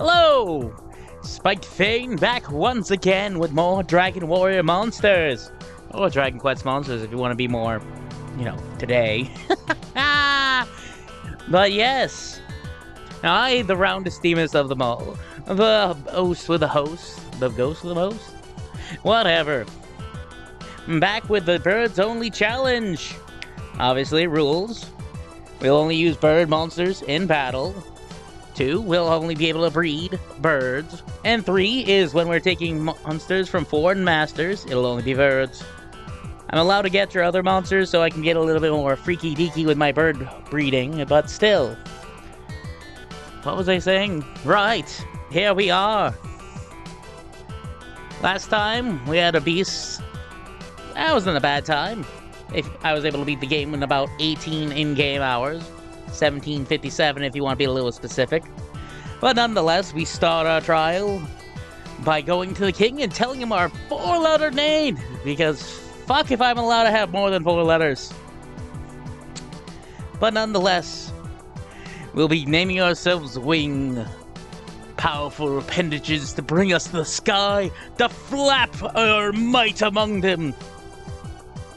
Hello! SpikeVein back once again with more Dragon Warrior monsters. Or Dragon Quest monsters if you want to be more, today. But yes, I, the roundest demons of them all. The host with the host. The ghost with the host? Whatever. I'm back with the Birds Only Challenge. Obviously, rules. We'll only use bird monsters in battle. 2, we'll only be able to breed birds. And 3 is when we're taking monsters from foreign masters, it'll only be birds. I'm allowed to get your other monsters so I can get a little bit more freaky deaky with my bird breeding, but still. What was I saying? Right, here we are. Last time, we had a beast. That wasn't a bad time. If I was able to beat the game in about 18 in-game hours. 1757 if you want to be a little specific. But nonetheless, we start our trial by going to the king and telling him our 4-letter name. Because fuck if I'm allowed to have more than 4 letters. But nonetheless, we'll be naming ourselves Wing. Powerful appendages to bring us to the sky, to flap our might among them.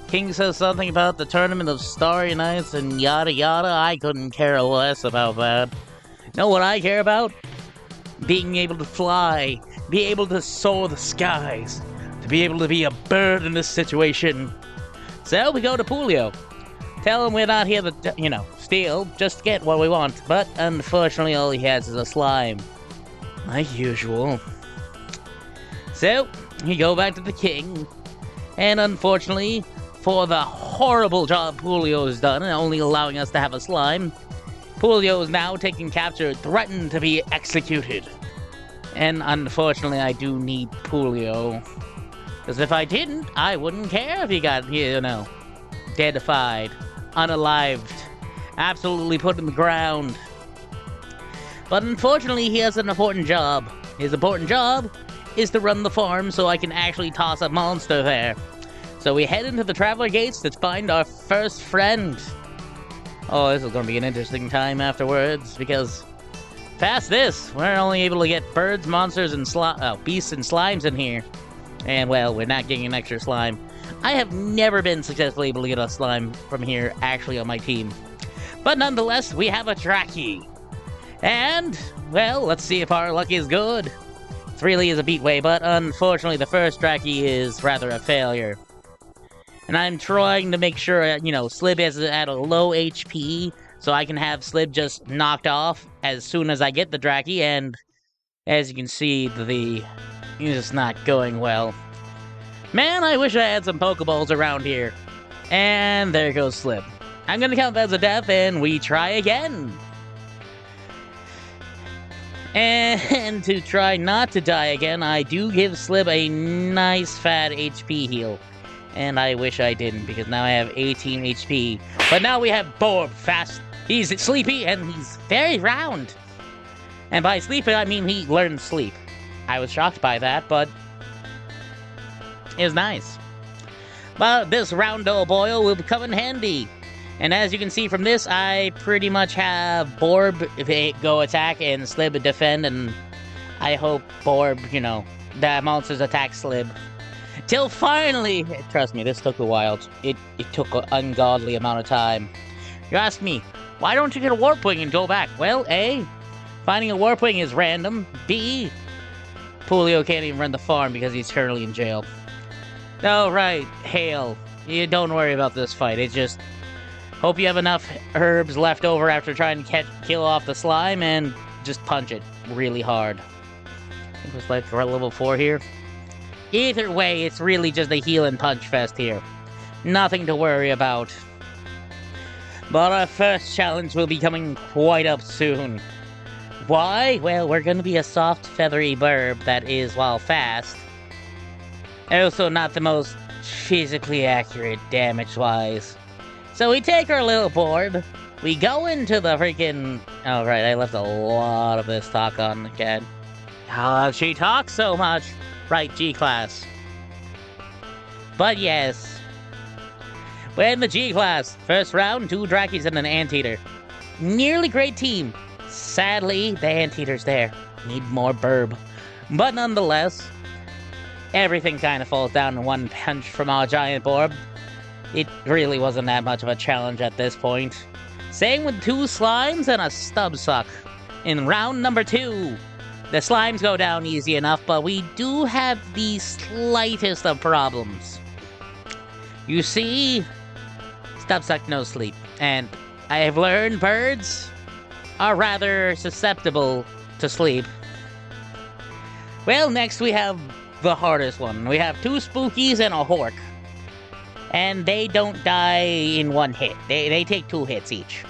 King says something about the tournament of starry nights and yada yada. I couldn't care less about that. Know what I care about? Being able to fly, be able to soar the skies, to be able to be a bird in this situation. So we go to Pulio. Tell him we're not here to, steal, just get what we want. But unfortunately all he has is a slime. Like usual. So, we go back to the king. And unfortunately, for the horrible job Pulio has done, and only allowing us to have a slime, Pulio is now taken capture, threatened to be executed. And unfortunately, I do need Pulio. Because if I didn't, I wouldn't care if he got, deadified, unalived, absolutely put in the ground. But unfortunately, he has an important job. His important job is to run the farm so I can actually toss a monster there. So we head into the Traveler Gates to find our first friend. Oh, this is going to be an interesting time afterwards, because past this, we're only able to get birds, monsters, and beasts and slimes in here. And, well, we're not getting an extra slime. I have never been successfully able to get a slime from here actually on my team. But nonetheless, we have a Draki. And, well, let's see if our luck is good. It really is a beatway, but unfortunately the first Draki is rather a failure. And I'm trying to make sure, Slib is at a low HP, so I can have Slib just knocked off as soon as I get the Draki, and as you can see, it's not going well. Man, I wish I had some Pokeballs around here. And there goes Slib. I'm gonna count that as a death, and we try again. And to try not to die again, I do give Slib a nice fat HP heal. And I wish I didn't, because now I have 18 HP. But now we have Borb fast. He's sleepy, and he's very round. And by sleepy, I mean he learned sleep. I was shocked by that, but it was nice. But this roundo boil will come in handy. And as you can see from this, I pretty much have Borb go attack and Slib defend, and I hope Borb, that monsters attack Slib. Till finally, trust me, this took a while. It took an ungodly amount of time. You ask me, why don't you get a Warp Wing and go back? Well, A, finding a Warp Wing is random. B, Pulio can't even run the farm because he's currently in jail. Oh, right, Hail. You don't worry about this fight. It's just, hope you have enough herbs left over after trying to kill off the slime and just punch it really hard. I think it was like level 4 here. Either way, it's really just a heal and punch fest here. Nothing to worry about. But our first challenge will be coming quite up soon. Why? Well, we're going to be a soft, feathery burb that is, while fast, also not the most physically accurate damage-wise. So we take our little Borb, we go into the freaking... Oh, right, I left a lot of this talk on again. Oh, she talks so much! Right, G-Class. But yes. We're in the G-Class. First round, 2 Drakis and an Anteater. Nearly great team. Sadly, the Anteater's there. need more burb. But nonetheless, everything kind of falls down in one punch from our giant Borb. It really wasn't that much of a challenge at this point. Same with 2 slimes and a stub suck. In round number 2, the slimes go down easy enough, but we do have the slightest of problems. You see, stub suck no sleep, and I have learned birds are rather susceptible to sleep. Well, next we have the hardest one. We have 2 spookies and a hork. And they don't die in one hit. They take 2 hits each.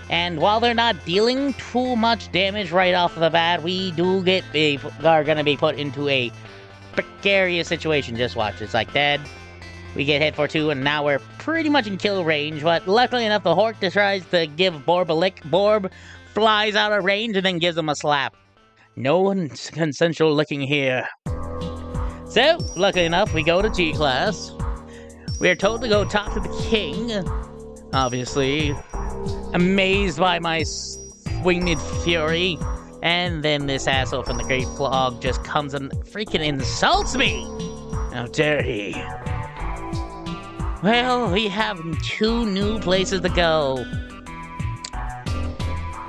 And while they're not dealing too much damage right off the bat, we are gonna be put into a precarious situation. Just watch. It's like dead. We get hit for 2, and now we're pretty much in kill range. But luckily enough, the hork tries to give Borb a lick. Borb flies out of range and then gives him a slap. No consensual licking here. So, luckily enough, we go to G-Class. We are told to go talk to the king. Obviously, amazed by my winged fury. And then this asshole from the Great Flog just comes and freaking insults me. How dare he? Well, we have 2 new places to go.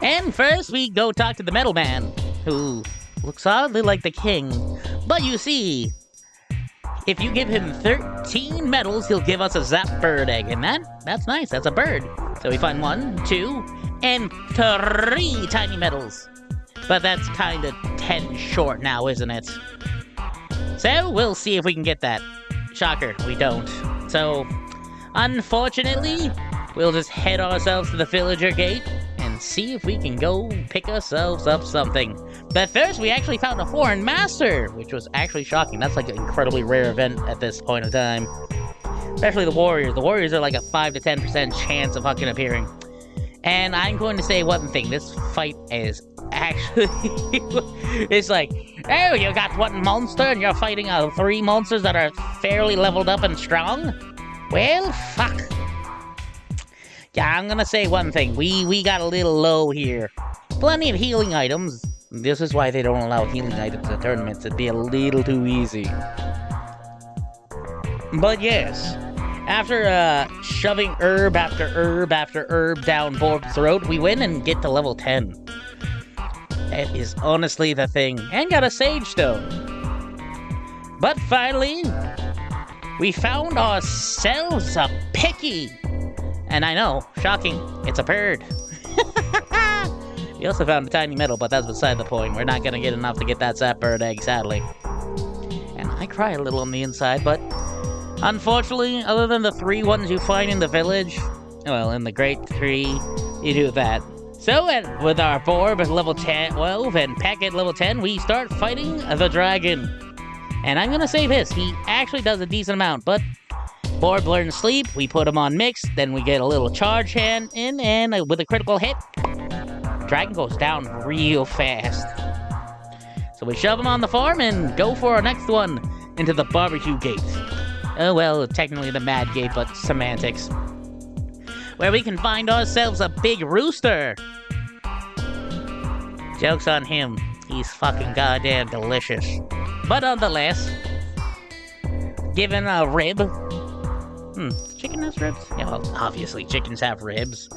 And first, we go talk to the Metal Man, who looks oddly like the king. But you see, if you give him 13 medals, he'll give us a Zap Bird Egg. And that's nice, that's a bird. So we find 1, 2, and 3 tiny medals. But that's kind of 10 short now, isn't it? So we'll see if we can get that. Shocker, we don't. So, unfortunately, we'll just head ourselves to the villager gate and see if we can go pick ourselves up something. But first, we actually found a foreign master, which was actually shocking. That's like an incredibly rare event at this point of time. Especially the warriors. The warriors are like a 5 to 10% chance of fucking appearing. And I'm going to say one thing. This fight is actually... it's like, oh, you got 1 monster and you're fighting 3 monsters that are fairly leveled up and strong? Well, fuck. Yeah, I'm gonna say one thing. We got a little low here. Plenty of healing items. This is why they don't allow healing items at tournaments. It'd be a little too easy. But yes, after shoving herb after herb after herb down Borb's throat, we win and get to level 10. That is honestly the thing. And got a Sage Stone. But finally, we found ourselves a Picky. And I know, shocking, it's a bird. We also found a tiny medal, but that's beside the point. We're not gonna get enough to get that Zap Bird Egg, sadly. And I cry a little on the inside, but unfortunately, other than the 3 ones you find in the village, well, in the Great 3, you do that. So, with our Borb at level 12 and Peck at level 10, we start fighting the dragon. And I'm gonna say this, he actually does a decent amount, but Borb learns sleep, we put him on mix, then we get a little charge hand in, and with a critical hit, dragon goes down real fast. So we shove him on the farm and go for our next one, into the barbecue gate. Oh well, technically the mad gate, but semantics. Where we can find ourselves a big rooster. Joke's on him, he's fucking goddamn delicious. But nonetheless, given a rib, chicken has ribs? Yeah, well, obviously chickens have ribs.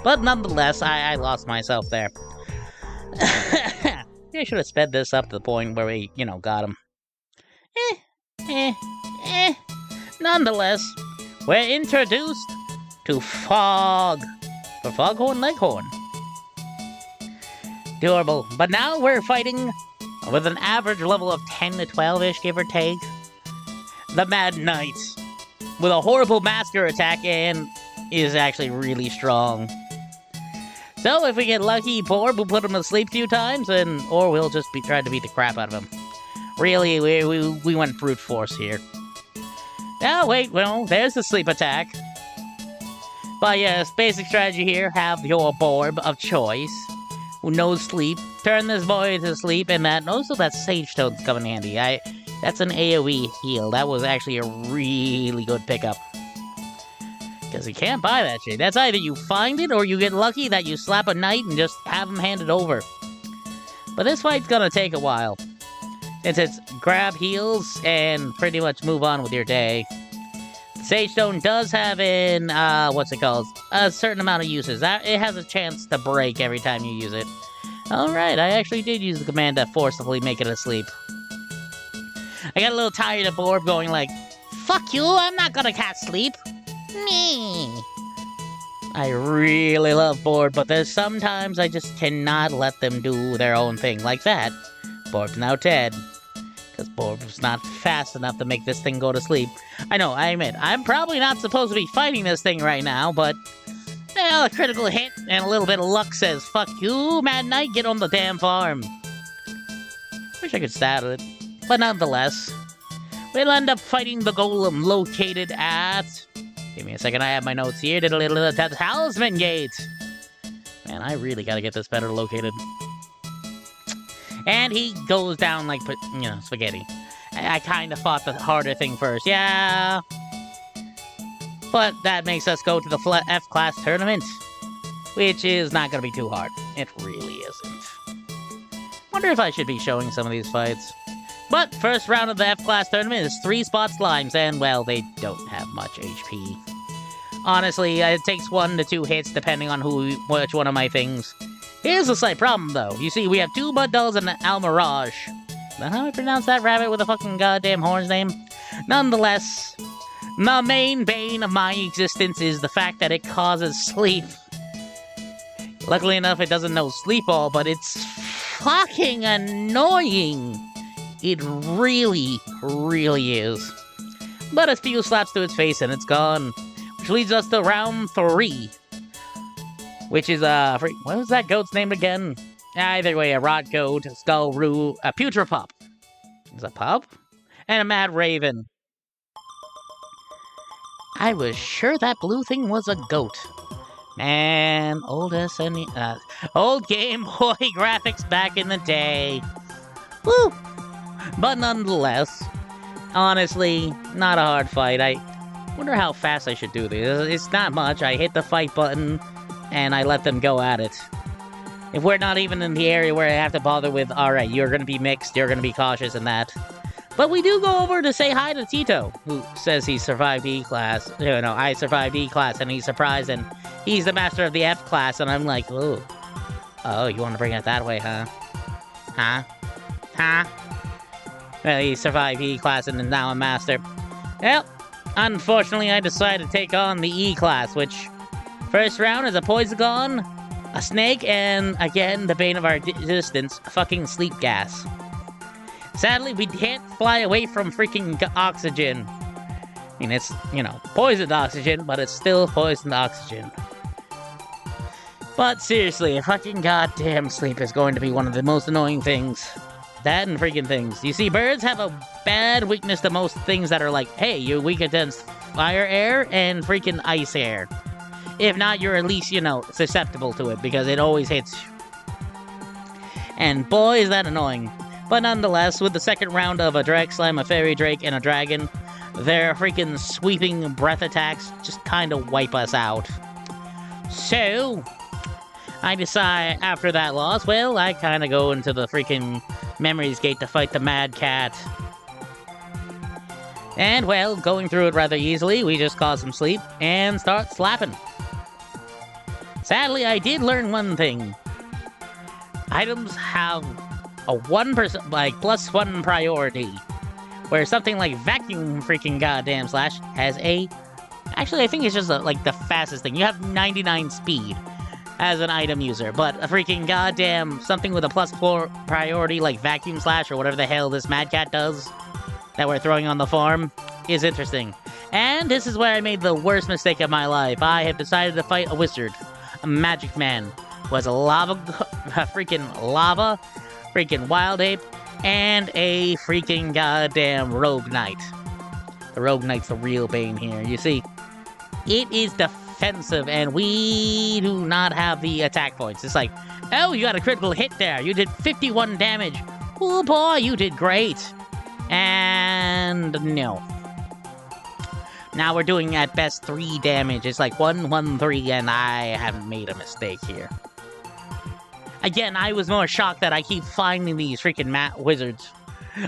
But nonetheless, I lost myself there. I should have sped this up to the point where we, got him. Nonetheless, we're introduced to Fog. For Foghorn Leghorn. Adorable. But now we're fighting with an average level of 10 to 12-ish, give or take. The Mad Knight. With a horrible master attack and is actually really strong. So if we get lucky, Borb will put him to sleep a few times, or we'll just be trying to beat the crap out of him. Really, we went brute force here. Now wait, well, there's the sleep attack. But yes, basic strategy here, have your Borb of choice, who knows sleep, turn this boy to sleep, and also that Sage Stone's coming in handy. That's an AoE heal. That was actually a really good pickup. Because you can't buy that shit. That's either you find it or you get lucky that you slap a knight and just have him hand it over. But this fight's gonna take a while. Since it's grab heals and pretty much move on with your day. The Sage Stone does have an, what's it called? A certain amount of uses. It has a chance to break every time you use it. Alright, I actually did use the command to forcibly make it asleep. I got a little tired of Borb going like, "Fuck you, I'm not gonna cast sleep." Me. I really love Borb, but there's sometimes I just cannot let them do their own thing like that. Borb's now dead. Because Borb's not fast enough to make this thing go to sleep. I know, I admit, I'm probably not supposed to be fighting this thing right now, but... well, a critical hit and a little bit of luck says, "Fuck you, Mad Knight, get on the damn farm." Wish I could saddle it. But nonetheless, we'll end up fighting the golem located at... give me a second, I have my notes here. Did a little at the Talisman Gate. Man, I really gotta get this better located. And he goes down like, you know, spaghetti. I kind of fought the harder thing first, yeah. But that makes us go to the F-Class tournament, which is not gonna be too hard. It really isn't. Wonder if I should be showing some of these fights. But first round of the F-Class tournament is 3 spot slimes, and, well, they don't have much HP. Honestly, it takes 1 to 2 hits depending on which one of my things. Here's a slight problem, though. You see, we have 2 Mud Dolls and an Almirage. Is that how I pronounce that rabbit with a fucking goddamn horn's name? Nonetheless, the main bane of my existence is the fact that it causes sleep. Luckily enough, it doesn't know sleep all, but it's fucking annoying. It really, really is. But a few slaps to its face and it's gone. Which leads us to round 3. Which is, what was that goat's name again? Either way, a Rot Goat, a Skull Roo, a Pup. Is a pup? And a Mad Raven. I was sure that blue thing was a goat. Man, old Game Boy graphics back in the day. Woo! But nonetheless, honestly, not a hard fight. I wonder how fast I should do this. It's not much. I hit the fight button, and I let them go at it. If we're not even in the area where I have to bother with, alright, you're gonna be mixed, you're gonna be cautious and that. But we do go over to say hi to Tito, who says he survived E-Class. You know, I survived E-Class, and he's surprised, and he's the master of the F-Class, and I'm like, ooh. Oh, you want to bring it that way, huh? Huh? Well, he survived E-Class, and now I'm master. Well, unfortunately, I decided to take on the E-Class, which... first round is a Poisagon, a Snake, and, again, the bane of our existence, fucking sleep gas. Sadly, we can't fly away from freaking oxygen. I mean, it's, you know, poisoned oxygen, but it's still poisoned oxygen. But seriously, fucking goddamn sleep is going to be one of the most annoying things. That and freaking things. You see, birds have a bad weakness to most things that are like, hey, you're weak against fire air and freaking ice air. If not, you're at least, you know, susceptible to it, because it always hits you. And boy, is that annoying. But nonetheless, with the second round of a Drag Slime, a Fairy Drake, and a Dragon, their freaking sweeping breath attacks just kind of wipe us out. So, I decide after that loss, well, I kind of go into the freaking Memories Gate to fight the Mad Cat. And, well, going through it rather easily, we just cause some sleep and start slapping. Sadly, I did learn one thing. Items have a 1%, like, +1 priority. Where something like Vacuum freaking goddamn slash has a... actually, I think it's just, like, the fastest thing. You have 99 speed as an item user. But a freaking goddamn something with a +4 priority, like Vacuum slash or whatever the hell this Mad Cat does, that we're throwing on the farm, is interesting. And this is where I made the worst mistake of my life. I have decided to fight a wizard. A magic man. Who has a freaking lava, freaking wild ape, and a freaking goddamn rogue knight. The rogue knight's the real bane here. You see, it is defensive, and we do not have the attack points. It's like, oh, you got a critical hit there. You did 51 damage. Oh boy, you did great. And no. Now we're doing at best 3 damage. It's like 1, 1, 3, and I haven't made a mistake here. Again, I was more shocked that I keep finding these freaking wizards.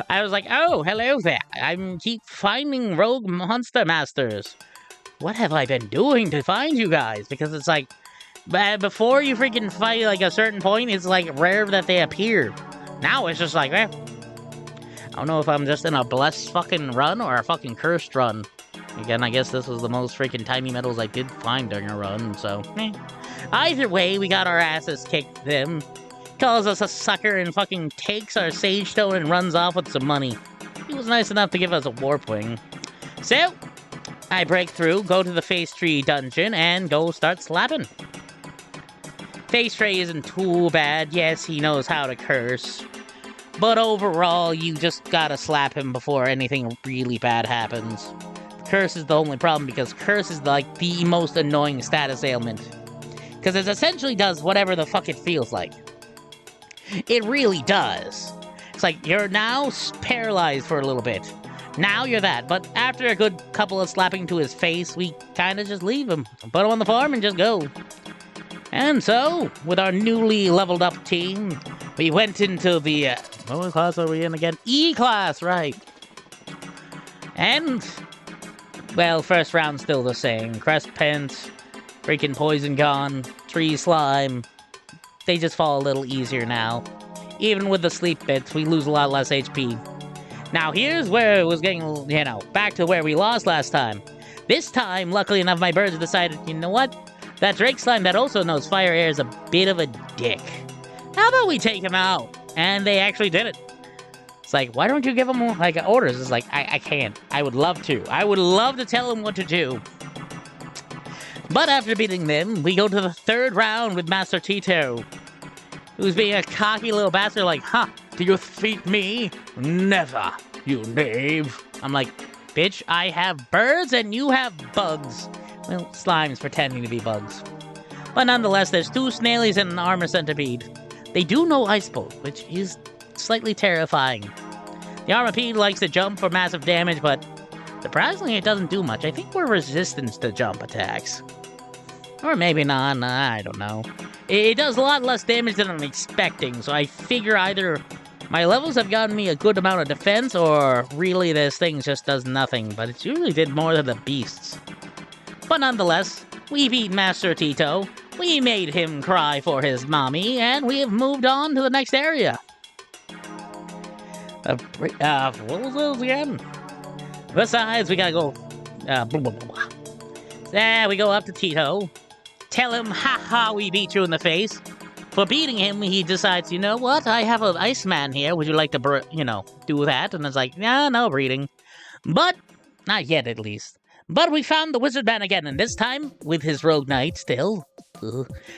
I was like, oh, hello there. I keep finding rogue monster masters. What have I been doing to find you guys? Because it's like, before you freaking fight like a certain point, it's like rare that they appear. Now it's just like, I don't know if I'm just in a blessed fucking run or a fucking cursed run. Again, I guess this was the most freaking tiny metals I did find during a run, so, Either way, we got our asses kicked them. Calls us a sucker and fucking takes our sage stone and runs off with some money. He was nice enough to give us a warp wing. So, I break through, go to the Face Tree dungeon, and go start slapping. Face Tree isn't too bad. Yes, he knows how to curse. But overall, you just gotta slap him before anything really bad happens. Curse is the only problem because curse is like the most annoying status ailment. Because it essentially does whatever the fuck it feels like. It really does. It's like, you're now paralyzed for a little bit. Now you're that, but after a good couple of slapping to his face, we kinda just leave him, put him on the farm, and just go. And so, with our newly leveled up team, we went into the, what class are we in again? E class, right. And, well, first round still the same. Crest Pent, freaking Poison Gone, Tree Slime. They just fall a little easier now. Even with the sleep bits, we lose a lot less HP. Now here's where it was getting, you know, back to where we lost last time. This time, luckily enough, my birds decided, you know what? That Drake Slime that also knows Fire Air is a bit of a dick. How about we take him out? And they actually did it. It's like, why don't you give him, like, orders? It's like, I can't. I would love to. I would love to tell him what to do. But after beating them, we go to the third round with Master Tito, who's being a cocky little bastard like, huh, do you defeat me? Never, you knave. I'm like, bitch, I have birds and you have bugs. Well, slimes pretending to be bugs. But nonetheless, there's two snailies and an armor centipede. They do know Ice Bolt, which is slightly terrifying. The armorpede likes to jump for massive damage, but surprisingly it doesn't do much. I think we're resistant to jump attacks. Or maybe not, I don't know. It does a lot less damage than I'm expecting, so I figure either my levels have gotten me a good amount of defense, or really this thing just does nothing, but it usually did more than the beasts. But nonetheless, we beat Master Tito, we made him cry for his mommy, and we have moved on to the next area. What was those again? Besides, we gotta go, blah, blah, blah, blah. There, we go up to Tito. Tell him, haha, we beat you in the face. For beating him, he decides, you know what, I have an Iceman here, would you like to, do that? And it's like, nah, no breeding. But, not yet at least. But we found the Wizard Man again, and this time, with his Rogue Knight still.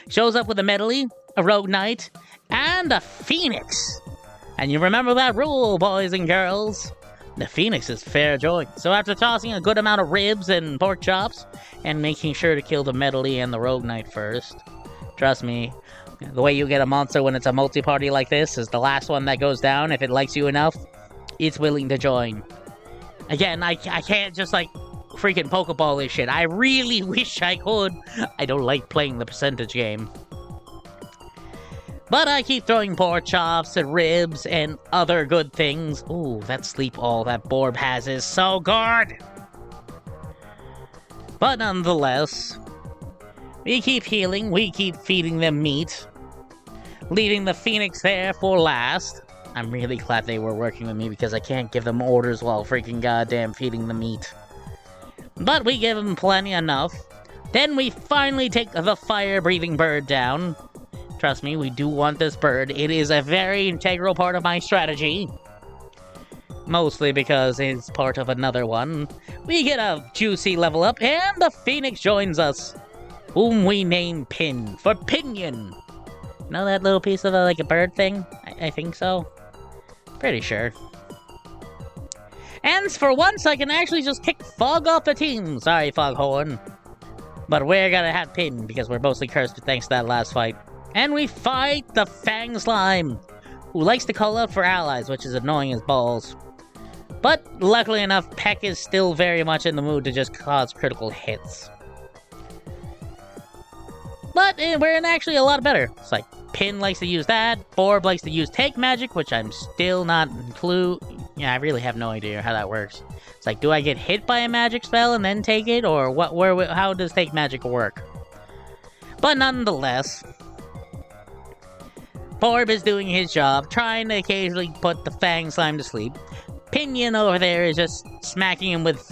Shows up with a medley, a Rogue Knight, and a Phoenix. And you remember that rule, boys and girls. The Phoenix is fair joint. So after tossing a good amount of ribs and pork chops, and making sure to kill the medley and the Rogue Knight first, trust me, the way you get a monster when it's a multi-party like this is the last one that goes down. If it likes you enough, it's willing to join. Again, I can't just, like, freaking Pokeball this shit. I really wish I could. I don't like playing the percentage game. But I keep throwing pork chops and ribs and other good things. Ooh, that sleep all that Borb has is so good! But nonetheless, we keep healing, we keep feeding them meat. Leaving the Phoenix there for last. I'm really glad they were working with me because I can't give them orders while freaking goddamn feeding the meat. But we give them plenty enough. Then we finally take the fire-breathing bird down. Trust me, we do want this bird. It is a very integral part of my strategy. Mostly because it's part of another one. We get a juicy level up, and the Phoenix joins us. Whom we name Pin, for Pinion. You know that little piece of like a bird thing? I think so. Pretty sure. And for once, I can actually just kick Fog off the team. Sorry, Foghorn. But we're gonna have Pin, because we're mostly cursed thanks to that last fight. And we fight the Fang Slime, who likes to call out for allies, which is annoying as balls. But luckily enough, Peck is still very much in the mood to just cause critical hits. But we're in actually a lot better. It's like, Pin likes to use that. Borb likes to use take magic, which I'm still not Yeah, I really have no idea how that works. It's like, do I get hit by a magic spell and then take it, or what? How does take magic work? But nonetheless, Borb is doing his job, trying to occasionally put the Fang Slime to sleep. Pinion over there is just smacking him with,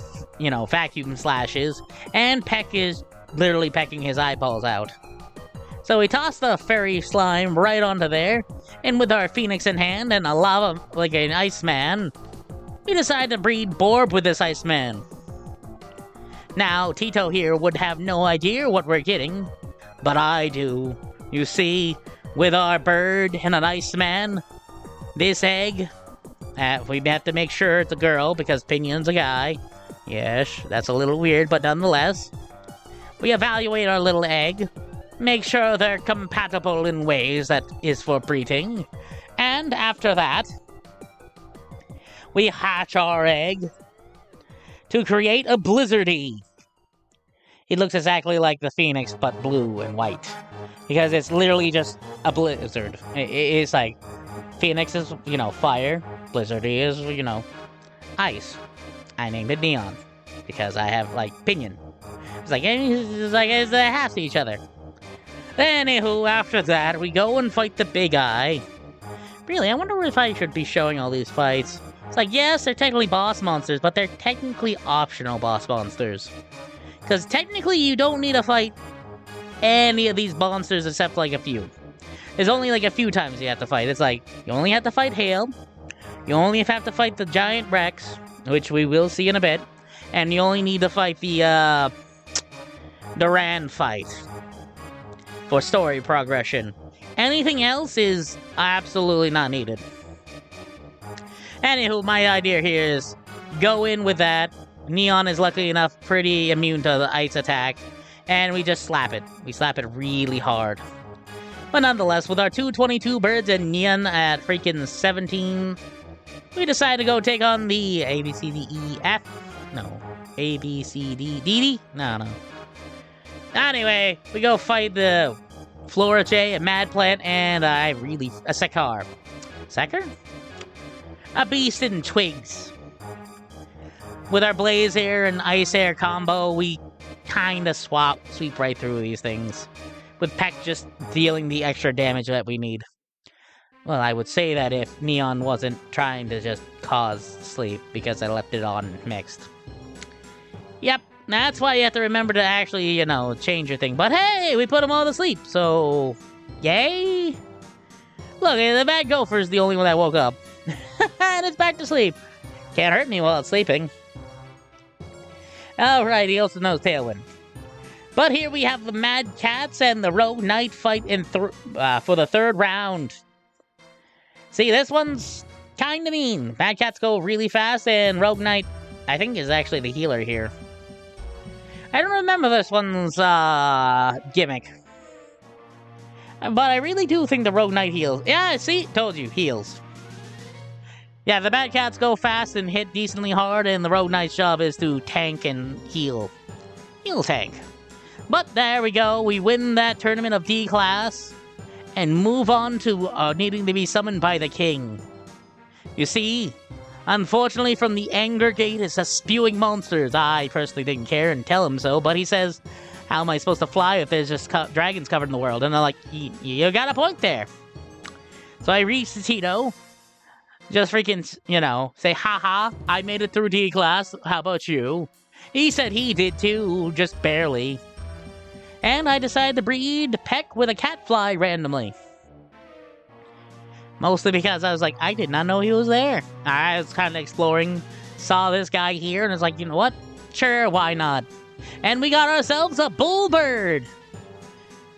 vacuum slashes, and Peck is literally pecking his eyeballs out. So we toss the fairy slime right onto there, and with our phoenix in hand and a lava, like an Iceman, we decide to breed Borb with this Iceman. Now, Tito here would have no idea what we're getting, but I do. You see, with our bird and an Iceman, this egg, we have to make sure it's a girl because Pinion's a guy. Yes, that's a little weird, but nonetheless, we evaluate our little egg, make sure they're compatible in ways that is for breeding, and after that, we hatch our egg to create a Blizzardy. It looks exactly like the Phoenix, but blue and white, because it's literally just a blizzard. It's like, Phoenix is, fire, Blizzardy is, ice. I named it Neon, because I have, Pinion. It's like it's half to each other. Anywho, after that, we go and fight the Big Eye. Really, I wonder if I should be showing all these fights. It's like, yes, they're technically boss monsters, but they're technically optional boss monsters. Because technically, you don't need to fight any of these monsters except, a few. There's only, a few times you have to fight. It's like, you only have to fight Hail. You only have to fight the Giant Rex, which we will see in a bit. And you only need to fight the Duran fight for story progression. Anything else is absolutely not needed. Anywho, my idea here is go in with that. Neon is luckily enough pretty immune to the ice attack, and we just slap it. We slap it really hard. But nonetheless, with our 222 birds and Neon at freaking 17, we decide to go take on the A, B, C, D, E, F. No. A, B, C, D, D, D? No. Anyway, we go fight the Flora J, a Mad Plant, and a Sekar. Sekar? A Beast in Twigs. With our Blaze Air and Ice Air combo, we kinda sweep right through these things. With Peck just dealing the extra damage that we need. Well, I would say that if Neon wasn't trying to just cause sleep because I left it on mixed. Yep, that's why you have to remember to actually, change your thing. But hey, we put them all to sleep, so yay! Look, the bad gopher's the only one that woke up. And it's back to sleep. Can't hurt me while it's sleeping. Alright, he also knows Tailwind. But here we have the Mad Cats and the Rogue Knight fight for the third round. See, this one's kinda mean. Mad Cats go really fast, and Rogue Knight, I think, is actually the healer here. I don't remember this one's gimmick. But I really do think the Rogue Knight heals. Yeah, see? Told you, heals. Yeah, the Mad Cats go fast and hit decently hard, and the Rogue Knight's job is to tank and heal. Heal tank. But there we go, we win that tournament of D-Class, and move on to needing to be summoned by the king. You see, unfortunately from the Anger Gate, it's just spewing monsters. I personally didn't care and tell him so, but he says, how am I supposed to fly if there's just dragons covered in the world? And they're like, you got a point there. So I reached to Tito, just freaking, say, haha, I made it through D-Class, how about you? He said he did too, just barely. And I decided to breed Peck with a Catfly randomly. Mostly because I was like, I did not know he was there. I was kind of exploring, saw this guy here, and was like, you know what? Sure, why not? And we got ourselves a Bullbird!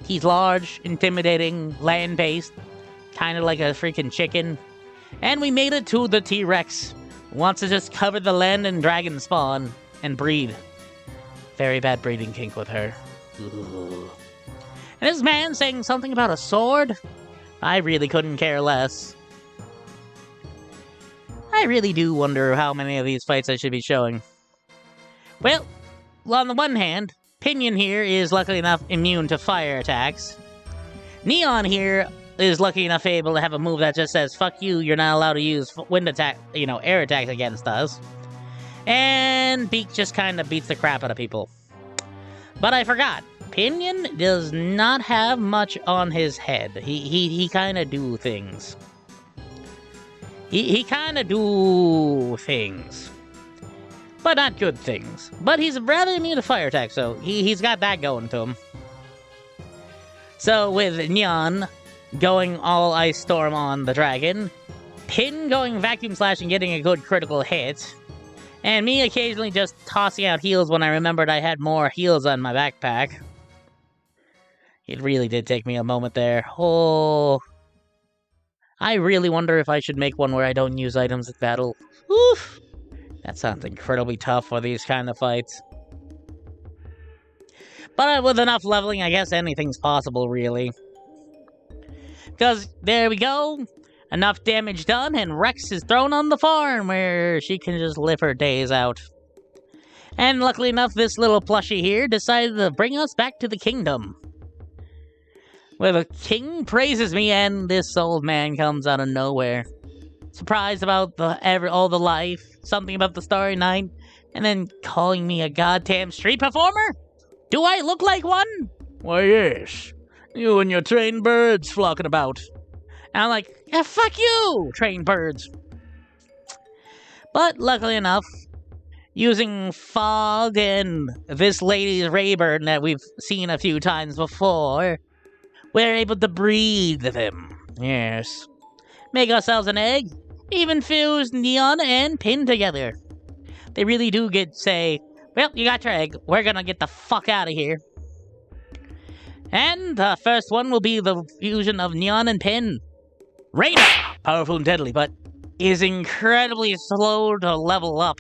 He's large, intimidating, land-based, kind of like a freaking chicken. And we made it to the T-Rex. Wants to just cover the land and dragon spawn and breed. Very bad breeding kink with her. Ooh. And this man saying something about a sword? I really couldn't care less. I really do wonder how many of these fights I should be showing. Well, on the one hand, Pinion here is luckily enough immune to fire attacks. Neon here is lucky enough able to have a move that just says, fuck you, you're not allowed to use wind attack, air attacks against us. And Beak just kind of beats the crap out of people. But I forgot, Pinion does not have much on his head. He kind of do things. He kind of do things. But not good things. But he's rather immune to fire attack, so he's got that going to him. So with Nyan going all Ice Storm on the dragon, Pin going Vacuum Slash and getting a good critical hit, and me occasionally just tossing out heals when I remembered I had more heals on my backpack. It really did take me a moment there. Oh, I really wonder if I should make one where I don't use items in battle. Oof. That sounds incredibly tough for these kind of fights. But with enough leveling, I guess anything's possible, really. Because, there we go. Enough damage done, and Rex is thrown on the farm, where she can just live her days out. And luckily enough, this little plushie here decided to bring us back to the kingdom. Where the king praises me, and this old man comes out of nowhere. Surprised about all the life, something about the Starry Night, and then calling me a goddamn street performer? Do I look like one? Why, yes. You and your trained birds flocking about. And I'm like, yeah, fuck you, trained birds. But luckily enough, using fog and this lady's Rayburn that we've seen a few times before, we're able to breathe them. Yes. Make ourselves an egg, even fuse Neon and Pin together. They really do say, well, you got your egg, we're gonna get the fuck out of here. And the first one will be the fusion of Neon and Pin. Reina, powerful and deadly, but is incredibly slow to level up.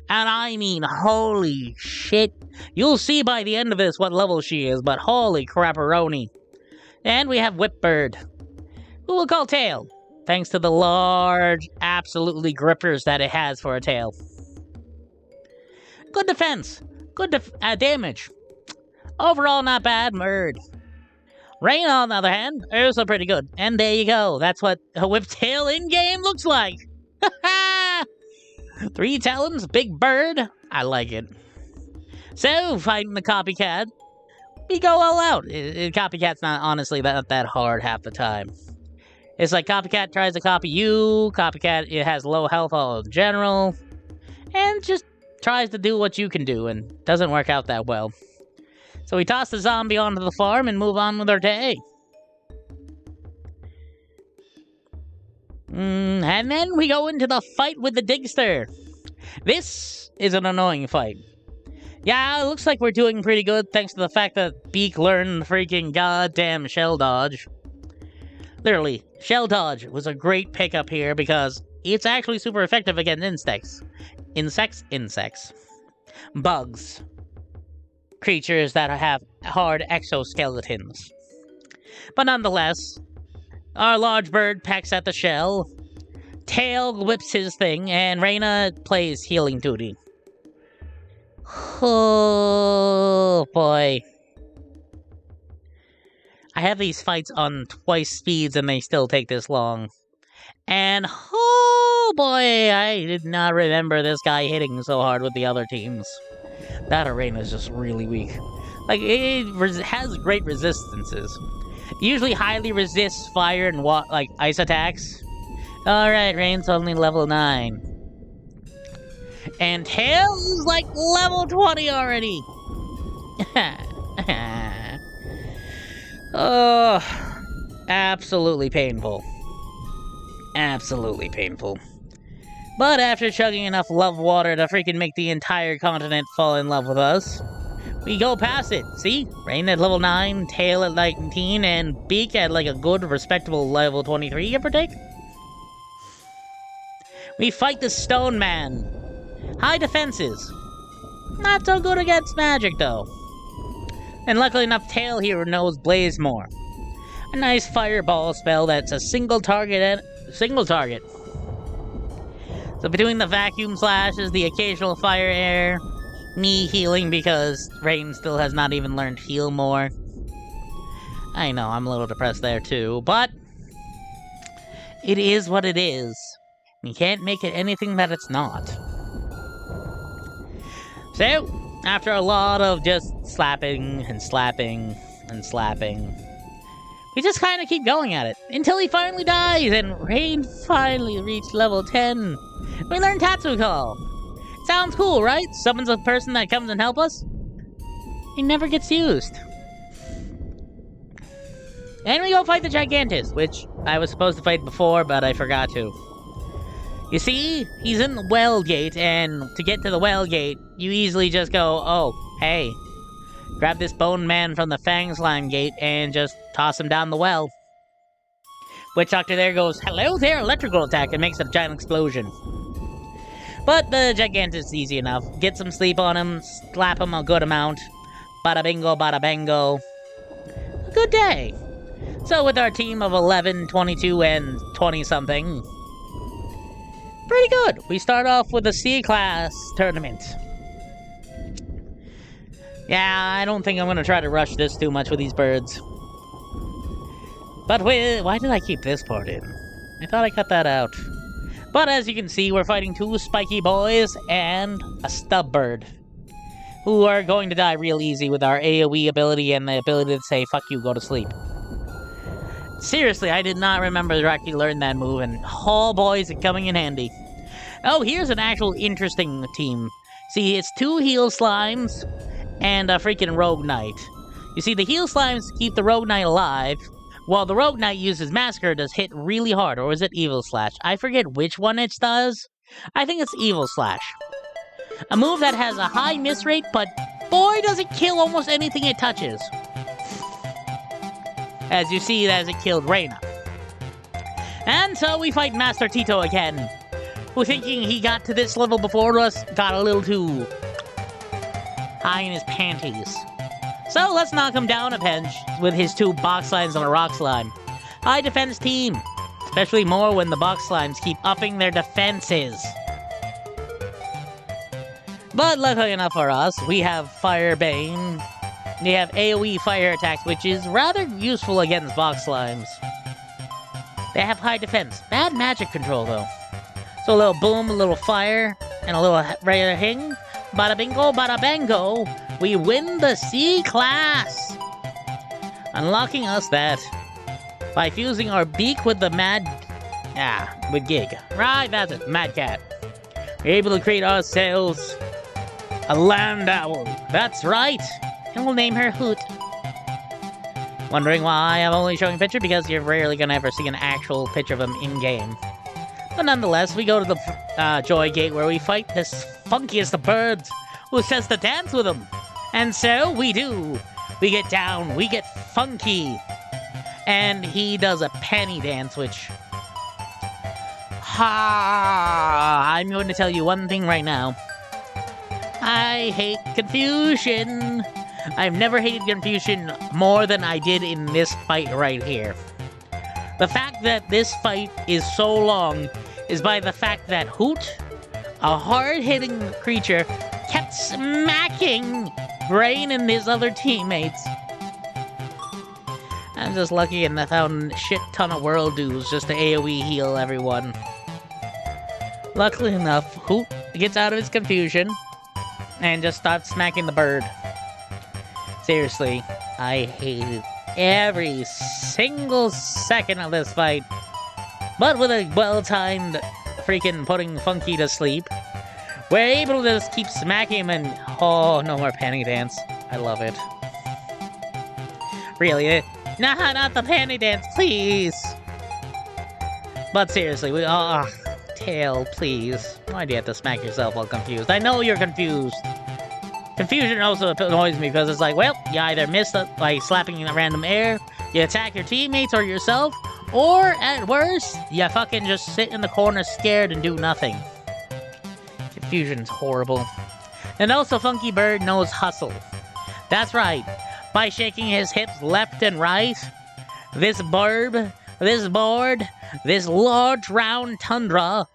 And I mean, holy shit. You'll see by the end of this what level she is, but holy crapperoni. And we have Whipbird, who we'll call Tail, thanks to the large, absolutely grippers that it has for a tail. Good defense, good damage. Overall, not bad, Murd. Rain, on the other hand, also pretty good. And there you go, that's what a Whiptail in-game looks like. 3 talons, big bird, I like it. So, fighting the Copycat, we go all out. Copycat's not honestly that hard half the time. It's like Copycat tries to copy you, Copycat it has low health all in general, and just tries to do what you can do, and doesn't work out that well. So we toss the zombie onto the farm and move on with our day. And then we go into the fight with the Digster. This is an annoying fight. Yeah, it looks like we're doing pretty good thanks to the fact that Beak learned freaking goddamn Shell Dodge. Literally, Shell Dodge was a great pickup here because it's actually super effective against insects. Bugs. Creatures that have hard exoskeletons. But nonetheless, our large bird pecks at the shell, Tail whips his thing, and Reina plays healing duty. Oh boy. I have these fights on twice speeds and they still take this long. And oh boy, I did not remember this guy hitting so hard with the other teams. That arena is just really weak. Like, it has great resistances. Usually highly resists fire and ice attacks. Alright, Rain's only level 9. And Tail is like level 20 already! Oh, absolutely painful. Absolutely painful. But after chugging enough love water to freaking make the entire continent fall in love with us, we go past it. See? Rain at level 9, Tail at 19, and Beak at like a good, respectable level 23, give or take. We fight the Stone Man. High defenses. Not so good against magic, though. And luckily enough, Tail here knows Blaze more. A nice fireball spell that's a single target. So between the vacuum slashes, the occasional fire air, me healing because Rain still has not even learned heal more. I know, I'm a little depressed there too, but It is what it is. You can't make it anything that it's not. So, after a lot of just slapping and slapping and slapping, we just kind of keep going at it until he finally dies and Rain finally reached level 10. We learn Tatsu Call. Sounds cool, right? Summons a person that comes and help us. He never gets used. And we go fight the Gigantus, which I was supposed to fight before, but I forgot to. You see, he's in the well gate, and to get to the well gate, you easily just go, oh, hey, grab this bone man from the Fang Slime gate and just toss him down the well. Witch Doctor there goes, hello there, electrical attack, and makes a giant explosion. But the Gigantus is easy enough. Get some sleep on him, slap him a good amount. Bada bingo, bada bango. A good day. So with our team of 11, 22, and 20-something, pretty good. We start off with a C-class tournament. Yeah, I don't think I'm going to try to rush this too much with these birds. But why did I keep this part in? I thought I cut that out. But as you can see, we're fighting two spiky boys and a stub bird, who are going to die real easy with our AoE ability and the ability to say, fuck you, go to sleep. Seriously, I did not remember to actually learn that move, and oh boy, is it coming in handy. Oh, here's an actual interesting team. See, it's two heal slimes and a freaking rogue knight. You see, the heal slimes keep the rogue knight alive, while the rogue knight uses massacre to hit really hard, or is it evil slash? I forget which one it does. I think it's evil slash. A move that has a high miss rate, but boy does it kill almost anything it touches. As you see, as it killed Reina. And so we fight Master Tito again, who, thinking he got to this level before us, got a little too high in his panties. So let's knock him down a pinch with his two box slimes and a rock slime. High defense team, especially more when the box slimes keep upping their defenses. But luckily enough for us, we have SpikeVein. They have AoE fire attacks, which is rather useful against box slimes. They have high defense. Bad magic control, though. So a little boom, a little fire, and a little regular hing. Bada bingo, bada bango. We win the C-class! Unlocking us that by fusing our beak with the with Gig. Right, that's it, Mad Cat. We're able to create ourselves a land owl. That's right! And we'll name her Hoot. Wondering why I'm only showing a picture? Because you're rarely gonna ever see an actual picture of him in-game. But nonetheless, we go to the Joy Gate where we fight this funkiest of birds who says to dance with him. And so we do. We get down, we get funky. And he does a penny dance, which... I'm going to tell you one thing right now. I hate confusion. I've never hated confusion more than I did in this fight right here. The fact that this fight is so long is by the fact that Hoot, a hard-hitting creature, kept smacking Rain and his other teammates. I'm just lucky and I found a shit ton of world dues just to AoE heal everyone. Luckily enough, Hoot gets out of his confusion and just starts smacking the bird. Seriously, I hated every single second of this fight. But with a well-timed freaking putting Funky to sleep, we're able to just keep smacking him and... Oh, no more panty dance. I love it. Really? Nah, not the panty dance, please! But seriously, Tail, please. Why do you have to smack yourself while confused? I know you're confused! Confusion also annoys me because it's like, well, you either miss by slapping in a random air, you attack your teammates or yourself, or, at worst, you fucking just sit in the corner scared and do nothing. Confusion's horrible. And also, Funky Bird knows hustle. That's right. By shaking his hips left and right, this board, this large round tundra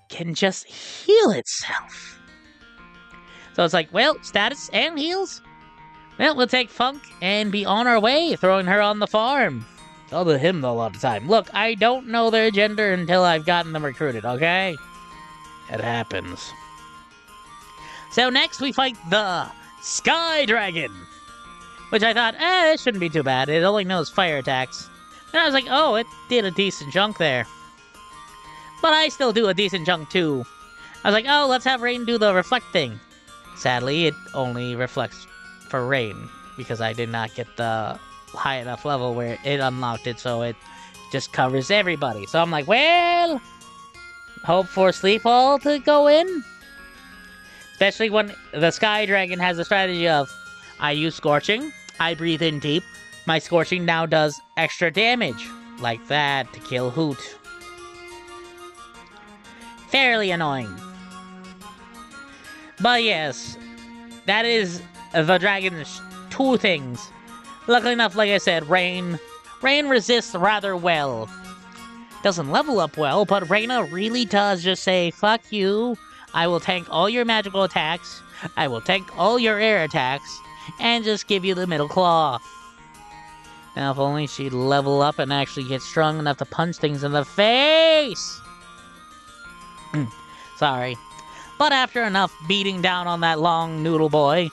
can just heal itself. So it's like, well, status and heals? Well, we'll take Funk and be on our way, throwing her on the farm. Tell the him a lot of time. Look, I don't know their gender until I've gotten them recruited, okay? It happens. So next we fight the Sky Dragon, which I thought, it shouldn't be too bad. It only knows fire attacks. And I was like, oh, it did a decent chunk there. But I still do a decent chunk too. I was like, oh, let's have Rain do the reflect thing. Sadly, it only reflects for Rain, because I did not get the high enough level where it unlocked it, so it just covers everybody. So I'm like, well, hope for Sleep Hall to go in. Especially when the Sky Dragon has a strategy of, I use Scorching, I breathe in deep, my Scorching now does extra damage, like that, to kill Hoot. Fairly annoying. But yes, that is the dragon's two things. Luckily enough, like I said, Rain resists rather well. Doesn't level up well, but Raina really does just say, fuck you, I will tank all your magical attacks, I will tank all your air attacks, and just give you the middle claw. Now if only she'd level up and actually get strong enough to punch things in the face! Sorry. But after enough beating down on that long noodle boy,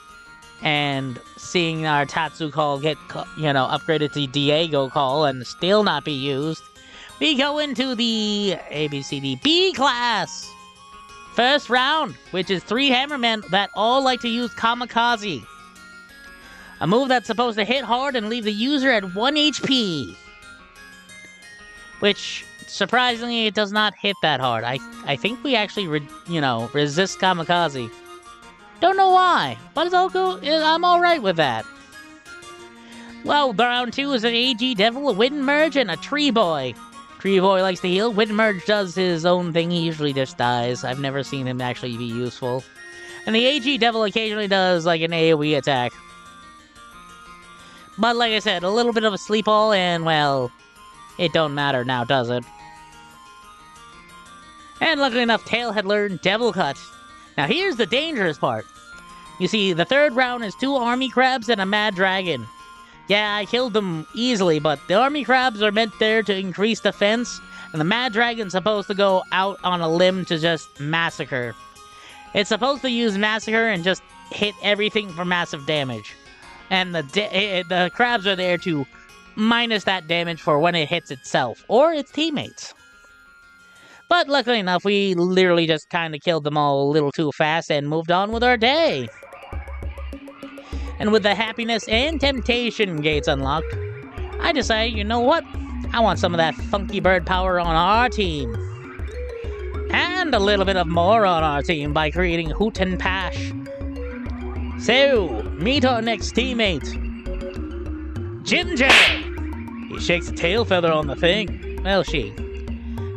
and seeing our Tatsu call get, upgraded to Diego call and still not be used, we go into the ABCDB class! First round, which is 3 Hammermen that all like to use Kamikaze. A move that's supposed to hit hard and leave the user at 1 HP. Which, surprisingly, it does not hit that hard. I think we actually, resist Kamikaze. Don't know why, but it's all good. I'm alright with that. Well, round 2 is an AG Devil, a Wind Merge, and a Tree Boy. Tree Boy likes to heal. Wind Merge does his own thing. He usually just dies. I've never seen him actually be useful. And the AG Devil occasionally does, like, an AoE attack. But like I said, a little bit of a sleep all, and, well, it don't matter now, does it? And luckily enough, Tail had learned Devil Cut. Now here's the dangerous part. You see, the third round is 2 army crabs and a mad dragon. Yeah, I killed them easily, but the army crabs are meant there to increase defense, and the mad dragon's supposed to go out on a limb to just massacre. It's supposed to use massacre and just hit everything for massive damage. And the crabs are there to minus that damage for when it hits itself, or its teammates. But luckily enough, we literally just kind of killed them all a little too fast and moved on with our day. And with the happiness and temptation gates unlocked, I decided, you know what? I want some of that funky bird power on our team. And a little bit of more on our team by creating Hoot and Pash. So, meet our next teammate. Jim Jam! He shakes a tail feather on the thing. Well, she.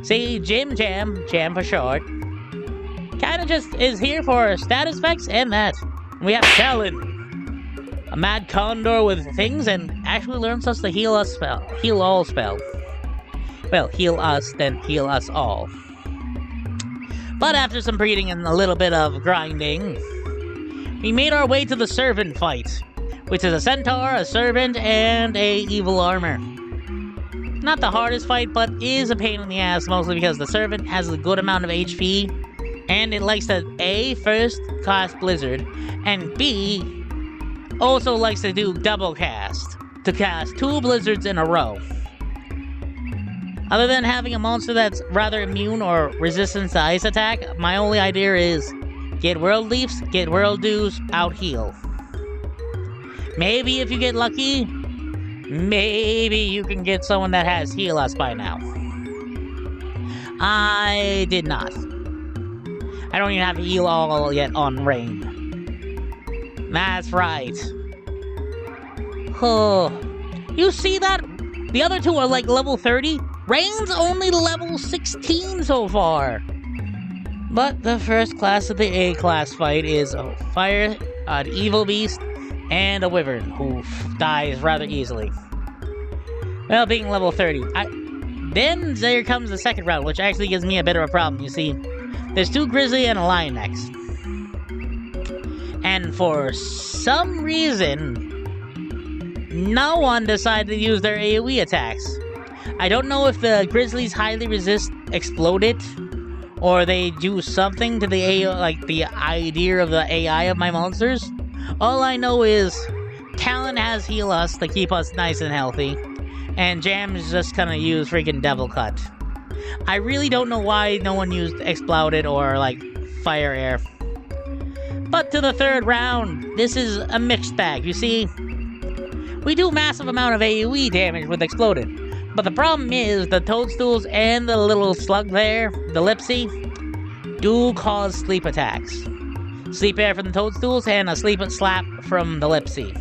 See, Jim Jam for short, kinda just is here for status effects and that. We have Talon, a mad condor with things, and actually learns us the heal all spell. Well, heal us, then heal us all. But after some breeding and a little bit of grinding, we made our way to the servant fight, which is a centaur, a servant, and a evil armor. Not the hardest fight, but is a pain in the ass, mostly because the servant has a good amount of HP, and it likes to A, first cast Blizzard, and B, also likes to do double cast, to cast 2 Blizzards in a row. Other than having a monster that's rather immune or resistant to ice attack, my only idea is get World Leafs, get World Dews, out heal. Maybe if you get lucky, maybe you can get someone that has heal us by now. I did not. I don't even have heal all yet on Rain. That's right. Oh, you see that? The other 2 are like level 30. Rain's only level 16 so far. But the first class of the A-class fight is a fire, an evil beast, and a wyvern, who dies rather easily. Well, being level 30. Then there comes the second round, which actually gives me a bit of a problem. You see, there's 2 grizzly and a lion next. And for some reason, no one decided to use their AoE attacks. I don't know if the Grizzlies highly resist exploded, or they do something to the AI, like the idea of the AI of my monsters. All I know is Talon has heal us to keep us nice and healthy, and Jam is just gonna use freaking Devil Cut. I really don't know why no one used Exploded or like Fire Air. But to the third round, this is a mixed bag. You see, we do massive amount of AoE damage with Exploded, but the problem is the Toadstools and the little slug there, the Lipsy, do cause sleep attacks. Sleep Air from the Toadstools and a Sleep Slap from the Lipsy.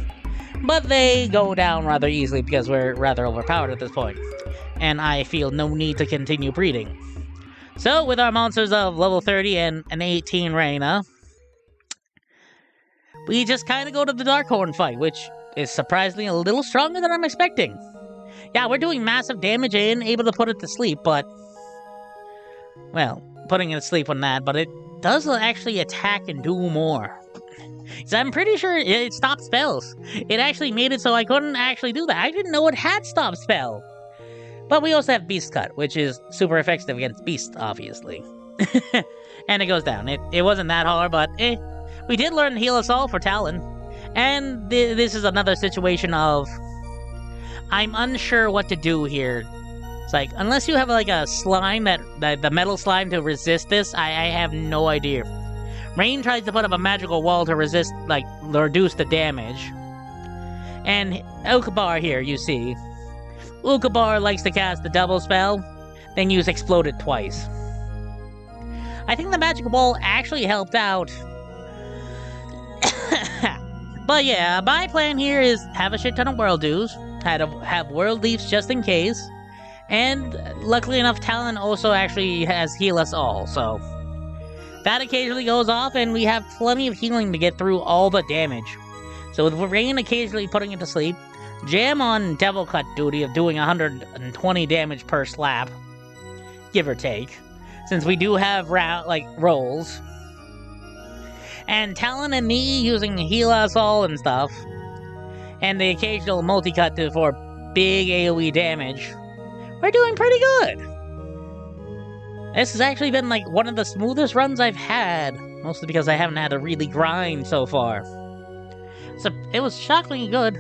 But they go down rather easily because we're rather overpowered at this point, and I feel no need to continue breeding. So, with our monsters of level 30 and an 18 Reyna, we just kind of go to the Darkhorn fight, which is surprisingly a little stronger than I'm expecting. Yeah, we're doing massive damage and able to put it to sleep, but... well, putting it to sleep on that, but it does actually attack and do more. So I'm pretty sure it stopped spells. It actually made it so I couldn't actually do that. I didn't know it had stop spell. But we also have Beast Cut, which is super effective against Beast, obviously. And it goes down. It wasn't that hard, but we did learn Heal Us All for Talon. And this is another situation of... I'm unsure what to do here. It's like, unless you have like a slime, the metal slime to resist this, I have no idea. Rain tries to put up a magical wall to resist, like, reduce the damage. And Ukabar here, you see. Ukabar likes to cast the double spell, then use Exploded twice. I think the magical ball actually helped out. But yeah, my plan here is have a shit ton of world dues, have world leaves just in case, and luckily enough, Talon also actually has Heal Us All, so... that occasionally goes off, and we have plenty of healing to get through all the damage. So with Rain occasionally putting it to sleep, Jam on Devil Cut duty of doing 120 damage per slap, give or take, since we do have rolls. And Talon and me using Heal Us All and stuff, and the occasional multi-cut for big AoE damage, we're doing pretty good. This has actually been like one of the smoothest runs I've had, mostly because I haven't had to really grind so far. So it was shockingly good.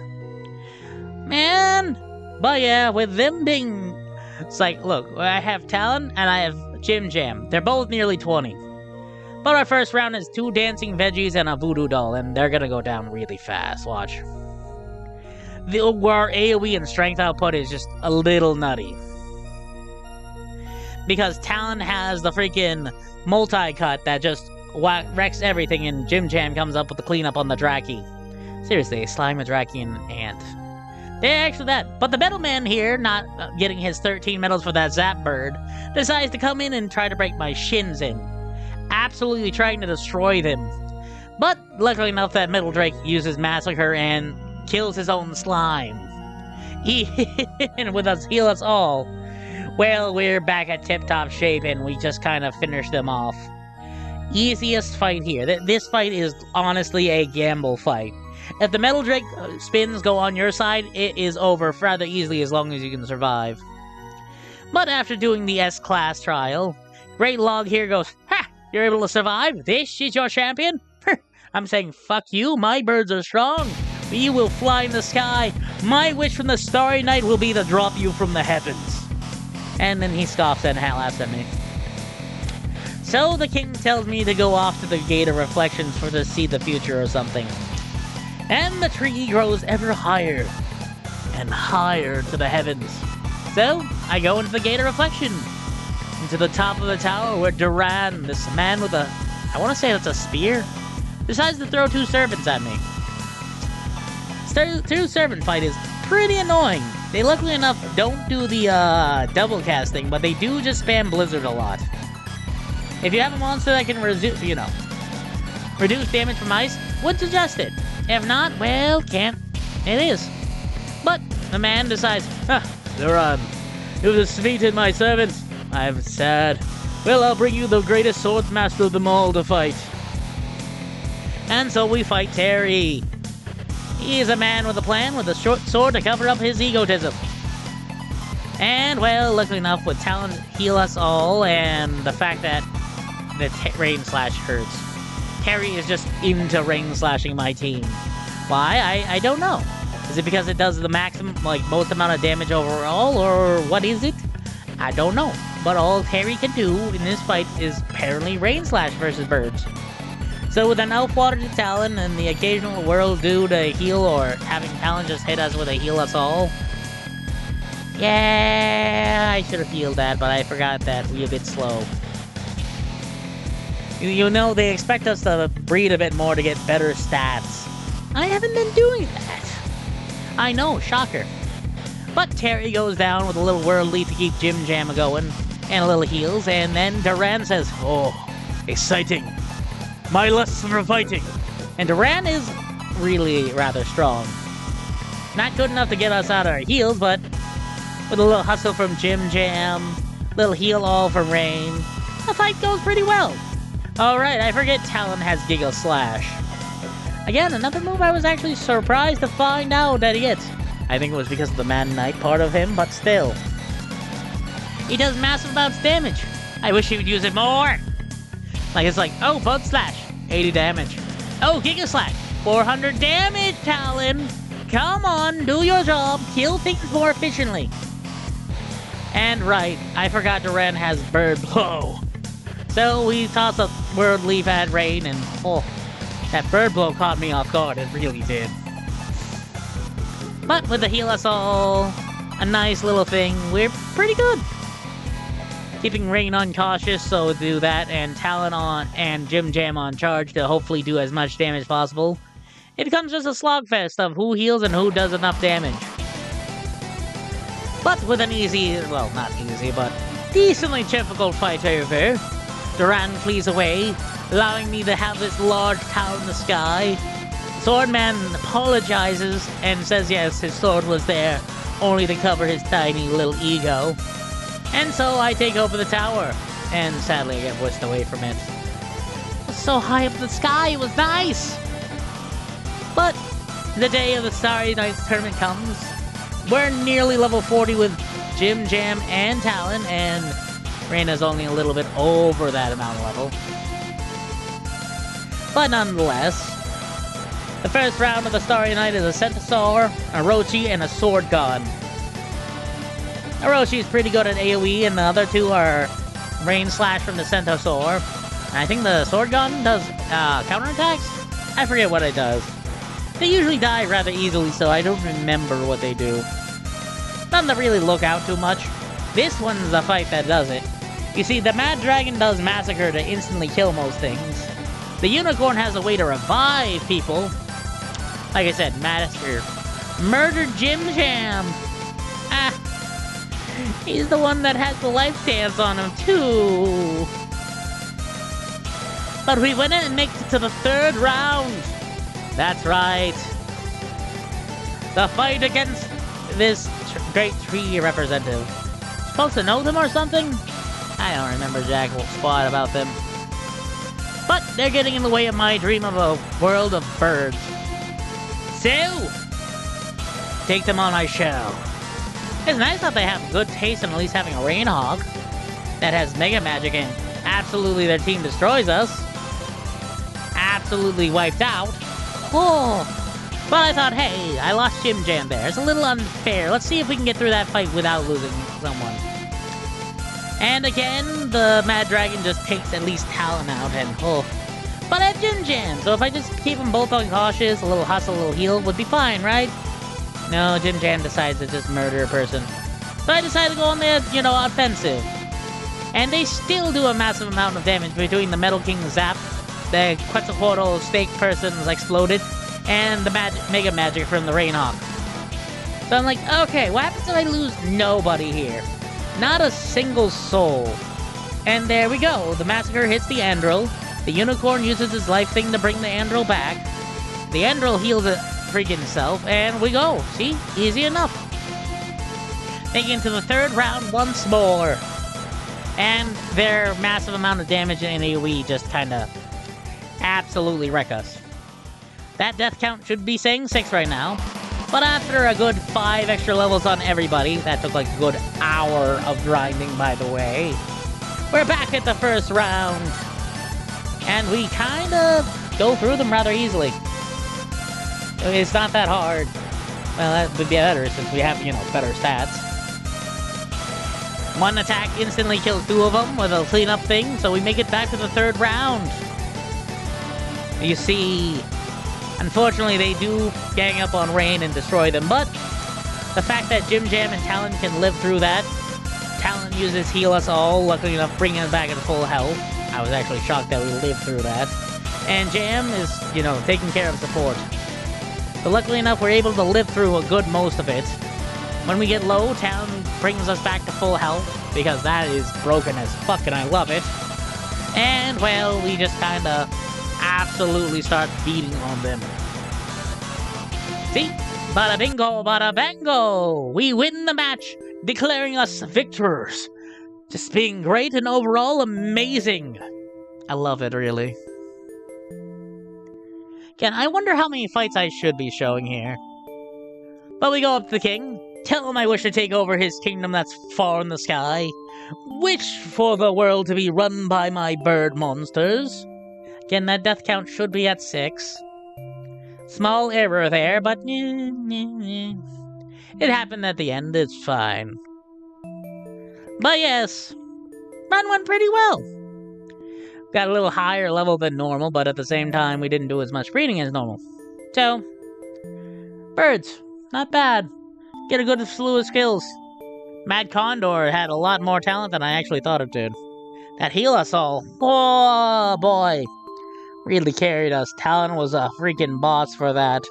Man! But yeah, with them being... it's like, look, I have Talon and I have Jam. They're both nearly 20. But our first round is 2 dancing veggies and a voodoo doll, and they're gonna go down really fast, watch. Our AoE and strength output is just a little nutty. Because Talon has the freaking multi-cut that just wrecks everything, and Jam comes up with the cleanup on the Draki. Seriously, slime a Draki and ant. They're actually that. But the Metal Man here, not getting his 13 medals for that Zap Bird, decides to come in and try to break my shins in. Absolutely trying to destroy them. But luckily enough, that Metal Drake uses Massacre and kills his own slime. And with us, Heal Us All. Well, we're back at tip-top shape, and we just kind of finish them off. Easiest fight here. This fight is honestly a gamble fight. If the Metal Drake spins go on your side, it is over rather easily as long as you can survive. But after doing the S-Class trial, Great Log here goes, "Ha! You're able to survive? This is your champion?" I'm saying, fuck you, my birds are strong. You will fly in the sky. My wish from the Starry Night will be to drop you from the heavens. And then he scoffs and laughs at me. So the king tells me to go off to the Gate of Reflections to see the future or something. And the tree grows ever higher and higher to the heavens. So I go into the Gate of Reflection, into the top of the tower where Duran, this man with a, I want to say it's a spear, decides to throw 2 servants at me. 2 servant fight is pretty annoying. They luckily enough don't do the double casting, but they do just spam Blizzard a lot. If you have a monster that can reduce damage from ice, would suggest it. If not, well, can't. It is. But the man decides, Duran, you have defeated my servants. I'm sad. Well, I'll bring you the greatest swordsmaster of them all to fight. And so we fight Terry. He is a man with a plan, with a short sword to cover up his egotism. And, well, luckily enough, with Talon heal us all, and the fact that the rain slash hurts, Terry is just into rain slashing my team. Why? I don't know. Is it because it does the maximum, like, most amount of damage overall, or what is it? I don't know. But all Terry can do in this fight is apparently rain slash versus birds. So with an elf water to Talon and the occasional whirl due to heal, or having Talon just hit us with a heal us all, yeah, I should have healed that, but I forgot that we're a bit slow. You know, they expect us to breed a bit more to get better stats. I haven't been doing that. I know, shocker. But Terry goes down with a little whirly to keep Jim Jam going, and a little heals, and then Duran says, "Oh, exciting. My lust for fighting." And Duran is really rather strong. Not good enough to get us out of our heals, but with a little hustle from Jim Jam, little heal all from Rain, the fight goes pretty well. Alright, I forget Talon has Giga Slash. Again, another move I was actually surprised to find out that he gets. I think it was because of the Mad Knight part of him, but still. He does massive amounts of damage. I wish he would use it more. Like, it's like, oh, Bud Slash, 80 damage. Oh, Giga Slash, 400 damage, Talon. Come on, do your job. Kill things more efficiently. And right, I forgot Duran has Bird Blow. So we toss a Word Leaf at Rain, and oh, that Bird Blow caught me off guard. It really did. But with the Heal Us All, a nice little thing, we're pretty good. Keeping Rain uncautious, so we'll do that, and Talon on, and Jim Jam on charge to hopefully do as much damage as possible. It becomes just a slogfest of who heals and who does enough damage. But with an easy, well, not easy, but decently difficult fight over, Duran flees away, allowing me to have this large tower in the sky. Swordman apologizes and says yes, his sword was there, only to cover his tiny little ego. And so I take over the tower, and sadly I get whisked away from it. It was so high up in the sky, it was nice! But the day of the Starry Nights tournament comes. We're nearly level 40 with Jim Jam and Talon, and Reina's only a little bit over that amount of level. But nonetheless, the first round of the Starry Night is a Centaur, a Orochi, and a Sword Gun. Orochi is pretty good at AoE, and the other two are Rain Slash from the Centaur. And I think the Sword Gun does counterattacks? I forget what it does. They usually die rather easily, so I don't remember what they do. Nothing to really look out too much. This one's the fight that does it. You see, the Mad Dragon does Massacre to instantly kill most things. The Unicorn has a way to revive people. Like I said, Massacre. Murder Jim Jam! Ah! He's the one that has the life stance on him, too! But we win it and make it to the third round! That's right. The fight against this great tree representative. Supposed to know them or something? I don't remember jack squat about them. But they're getting in the way of my dream of a world of birds. So, take them on I shall. It's nice that they have good taste in at least having a Rainhawk that has Mega Magic and absolutely their team destroys us. Absolutely wiped out. Oh, but I thought, hey, I lost Jim Jam there. It's a little unfair. Let's see if we can get through that fight without losing someone. And again, the Mad Dragon just takes at least Talon out, and oh. But I have Jim Jam, so if I just keep them both uncautious, a little hustle, a little heal, would be fine, right? No, Jim Jam decides to just murder a person. So I decided to go on the, offensive. And they still do a massive amount of damage between the Metal King Zap, the Quetzalcoatl Snake person's exploded, and the Mega Magic from the Rainhawk. So I'm like, okay, what happens if I lose nobody here? Not a single soul. And there we go. The Massacre hits the Andril. The Unicorn uses his life thing to bring the Andril back. The Andril heals it freaking self, and we go. See? Easy enough. Making it to the third round once more. And their massive amount of damage in AoE just kinda absolutely wreck us. That death count should be saying 6 right now. But after a good 5 extra levels on everybody, that took like a good hour of grinding, by the way, we're back at the first round. And we kind of go through them rather easily. It's not that hard. Well, that would be better since we have, better stats. One attack instantly kills 2 of them with a cleanup thing, so we make it back to the 3rd round. You see, unfortunately, they do gang up on Rain and destroy them, but the fact that Jim Jam and Talon can live through that, Talon uses Heal Us All, luckily enough bringing us back at full health. I was actually shocked that we lived through that. And Jam is, taking care of support. But luckily enough, we're able to live through a good most of it. When we get low, Talon brings us back to full health, because that is broken as fuck and I love it. And, well, we just kinda absolutely start beating on them. See? Bada bingo, bada bango! We win the match, declaring us victors. Just being great and overall amazing. I love it, really. Again, I wonder how many fights I should be showing here. But we go up to the king, tell him I wish to take over his kingdom that's far in the sky, wish for the world to be run by my bird monsters. Again, that death count should be at 6. Small error there, but it happened at the end, it's fine. But yes, run went pretty well. Got a little higher level than normal, but at the same time, we didn't do as much breeding as normal. So, birds, not bad. Get a good slew of skills. Mad Condor had a lot more talent than I actually thought it did. That Heal Us All, oh boy, really carried us. Talon was a freaking boss for that.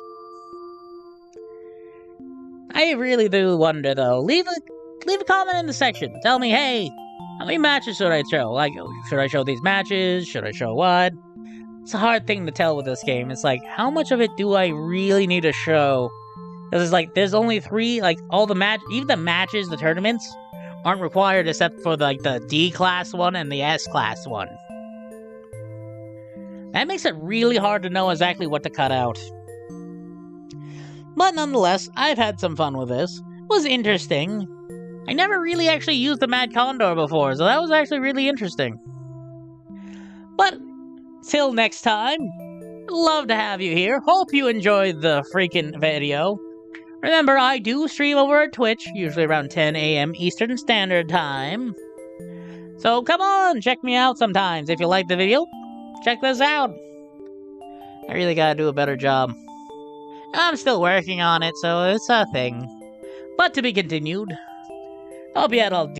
I really do wonder, though. Leave a comment in the section. Tell me, hey, how many matches should I show? Like, should I show these matches? Should I show what? It's a hard thing to tell with this game. It's like, how much of it do I really need to show? Because it's like, there's only 3, like, all the even the matches, the tournaments, aren't required except for, like, the D-class one and the S-class one. That makes it really hard to know exactly what to cut out. But nonetheless, I've had some fun with this. It was interesting. I never really actually used the Mad Condor before, so that was actually really interesting. But, till next time, love to have you here. Hope you enjoyed the freaking video. Remember, I do stream over at Twitch, usually around 10 a.m. Eastern Standard Time. So come on, check me out sometimes. If you like the video, check this out. I really gotta do a better job. I'm still working on it, so it's a thing. But to be continued. Hope you had all